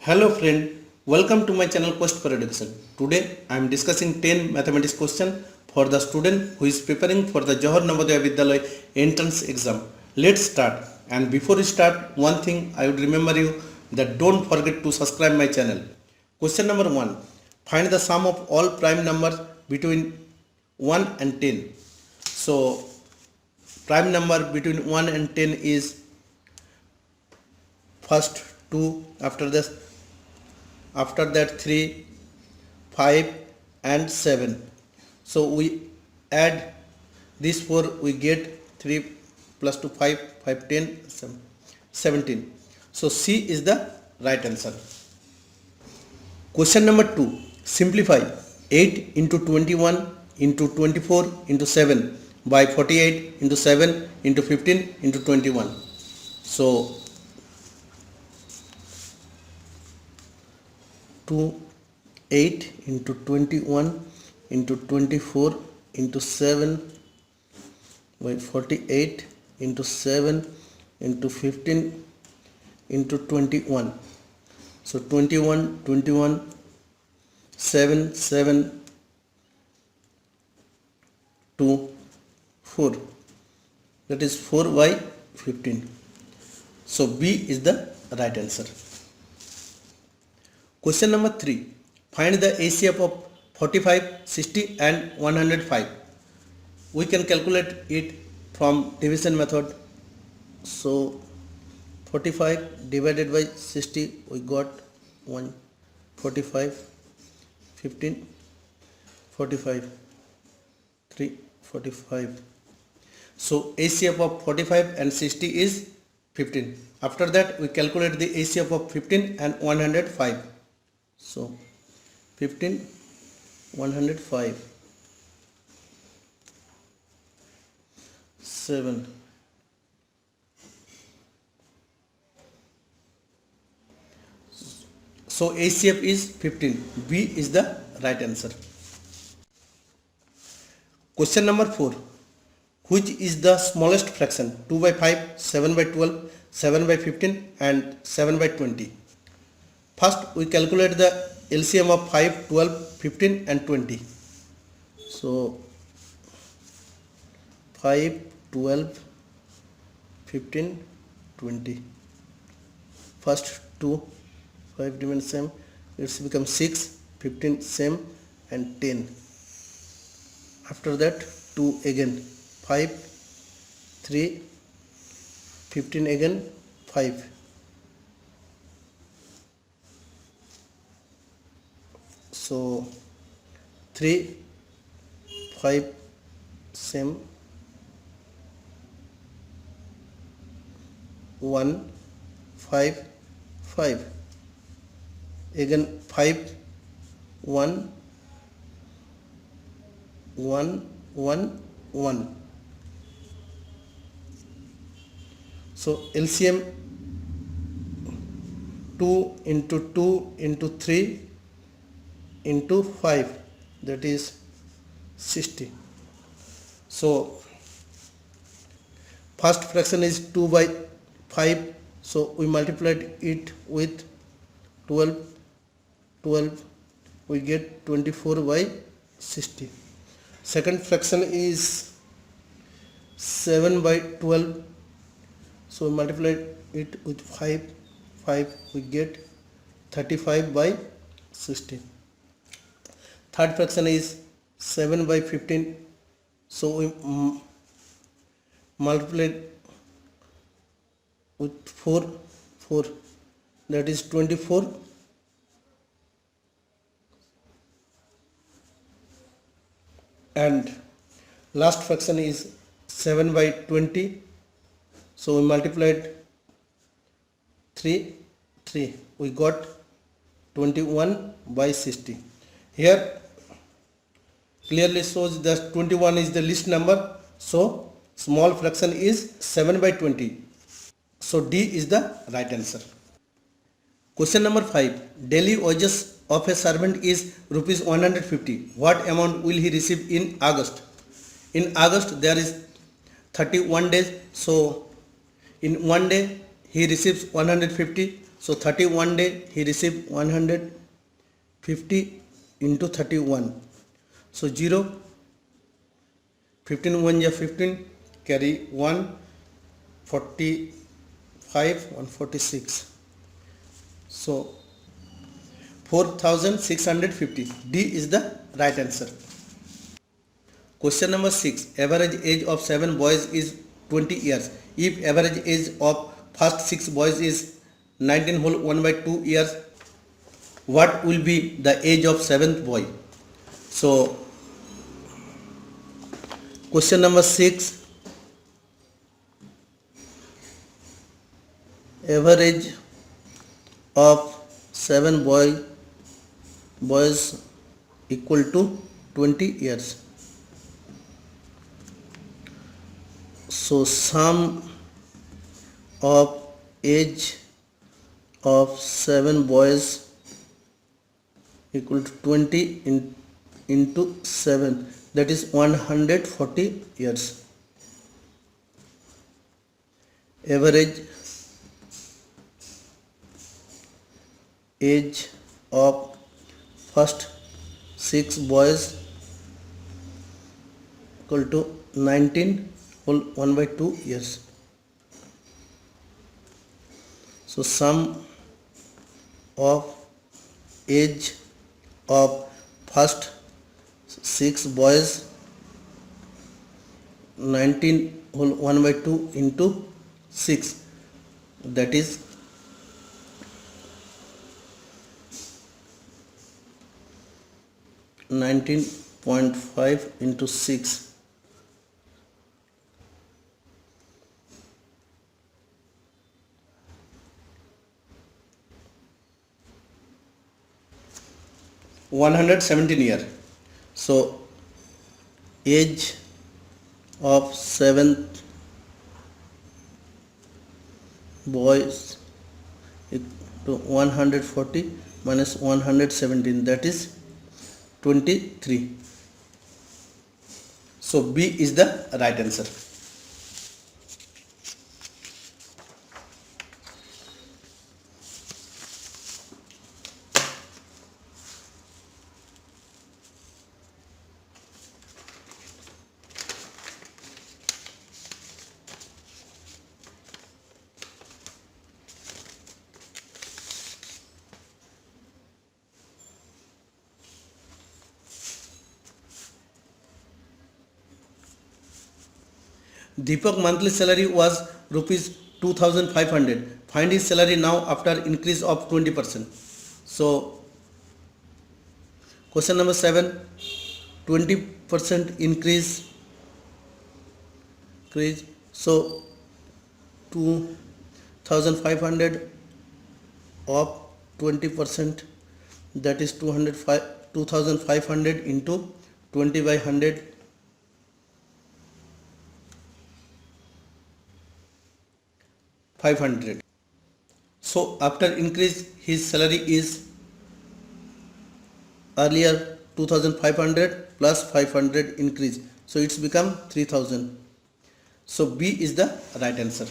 Hello friend, welcome to my channel Quest for Education. Today I am discussing 10 mathematics question for the student who is preparing for the Johor Navodaya Vidyalaya entrance exam. Let's start. And before we start, one thing I would remember you that don't forget to subscribe my channel. Question number 1. Find the sum of all prime numbers between 1 and 10. So prime number between 1 and 10 is first 2, after that 3, 5 and 7. So we add these 4, we get 3 plus 2 5, 5 10 17. So C is the right answer. Question number 2. Simplify 8 into 21 into 24 into 7 by 48 into 7 into 15 into 21. So 8 into 21 into 24 into 7 by 48 into 7 into 15 into 21. So 21, 7, 7, 2, 4. That is 4 by 15. So B is the right answer. Question number 3. Find the ACF of 45, 60 and 105. We can calculate it from division method. So 45 divided by 60, we got 1, 45, 15, 45, 3, 45. So ACF of 45 and 60 is 15. After that we calculate the ACF of 15 and 105. So 15, 105, 7. So ACF is 15. B is the right answer. Question number 4. Which is the smallest fraction? 2 by 5, 7 by 12, 7 by 15 and 7 by 20. First we calculate the LCM of 5, 12, 15 and 20. So 5, 12, 15, 20. First 2, 5 remains same. It's become 6, 15 same and 10. After that 2 again, 5, 3, 15 again, 5. So 3, 5 same, 1, 5, 5 again, 5, 1, 1, 1, 1. So LCM 2 into 2 into 3 into 5, that is 60. So first fraction is 2 by 5, so we multiplied it with 12, we get 24 by 60. Second fraction is 7 by 12, so we multiplied it with 5, we get 35 by 60. Third fraction is 7 by 15, so we multiplied with 4, that is 24. And last fraction is 7 by 20, so we multiplied 3, we got 21 by 60. Here clearly shows that 21 is the least number, so small fraction is 7 by 20. So D is the right answer. Question number 5. Daily wages of a servant is rupees 150. What amount will he receive in August? In August there is 31 days, so in one day he receives 150. So 31 day he received 150 into 31. So 0, 15 1 ja 15, carry 1, 45, 146. So 4650. D is the right answer. Question number 6. Average age of 7 boys is 20 years. If average age of first 6 boys is 19 whole 1 by 2 years, what will be the age of 7th boy? So question number 6. Average of 7 boys equal to 20 years. So sum of age of 7 boys equal to 20 into 7, that is 140 years. Average age of first 6 boys equal to 19 whole 1 by 2 years. So sum of age of first 6 boys 19 whole 1 by 2 into 6, that is 19.5 into 6. 117 year. So age of 7th boys to 140 minus 117, that is 23. So B is the right answer. Deepak monthly salary was rupees 2500. Find his salary now after increase of 20%. So question number 7, 20% increase. So 2500 of 20%, that is 2500 into 20 by 100, 500. So after increase his salary is earlier 2500 plus 500 increase, so it's become 3000. So B is the right answer.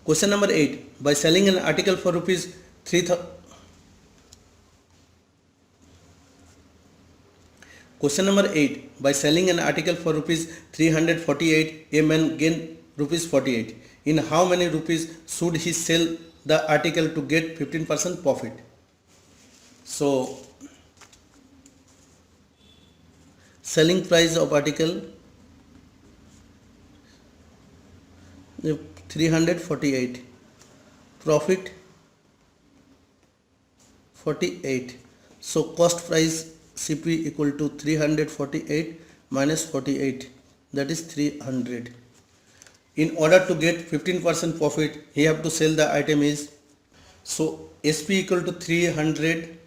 Question number 8. By selling an article for rupees 3000. Question number 8. By selling an article for rupees 348, a man gain rupees 48. In how many rupees should he sell the article to get 15% profit? So selling price of article 348, profit 48. So cost price CP equal to 348 minus 48, that is 300. In order to get 15% profit, he have to sell the item is, so SP equal to 300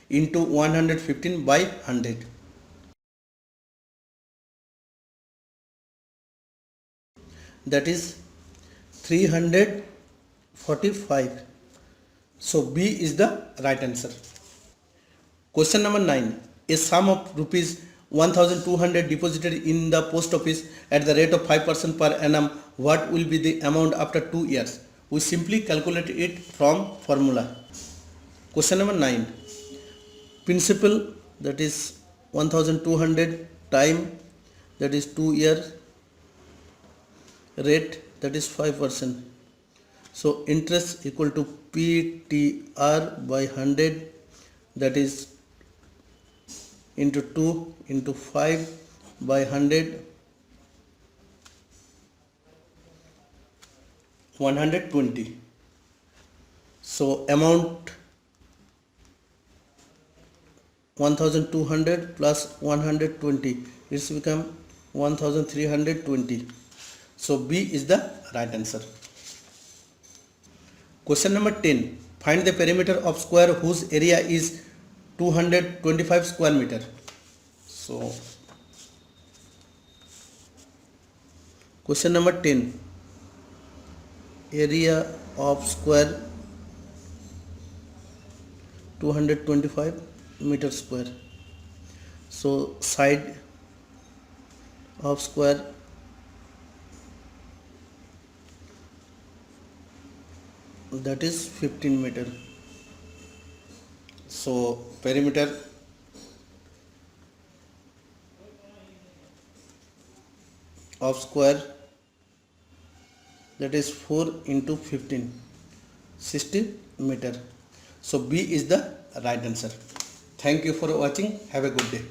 into 115 by 100. That is 345. So B is the right answer. Question number 9. A sum of rupees 1200 deposited in the post office at the rate of 5% per annum. What will be the amount after 2 years? We simply calculate it from formula. Question number 9. Principal, that is 1200, time, that is 2 years, rate, that is 5%. So interest equal to PTR by 100, that is into 2 into 5 by 100, 120. So amount 1200 plus 120, it's become 1320. So B is the right answer. Question number 10. Find the perimeter of square whose area is 225 square meter. So question number 10. Area of square 225 meter square. So side of square that is 15 meter. So perimeter of square, that is 4 into 15, 60 meter. So B is the right answer. Thank you for watching. Have a good day.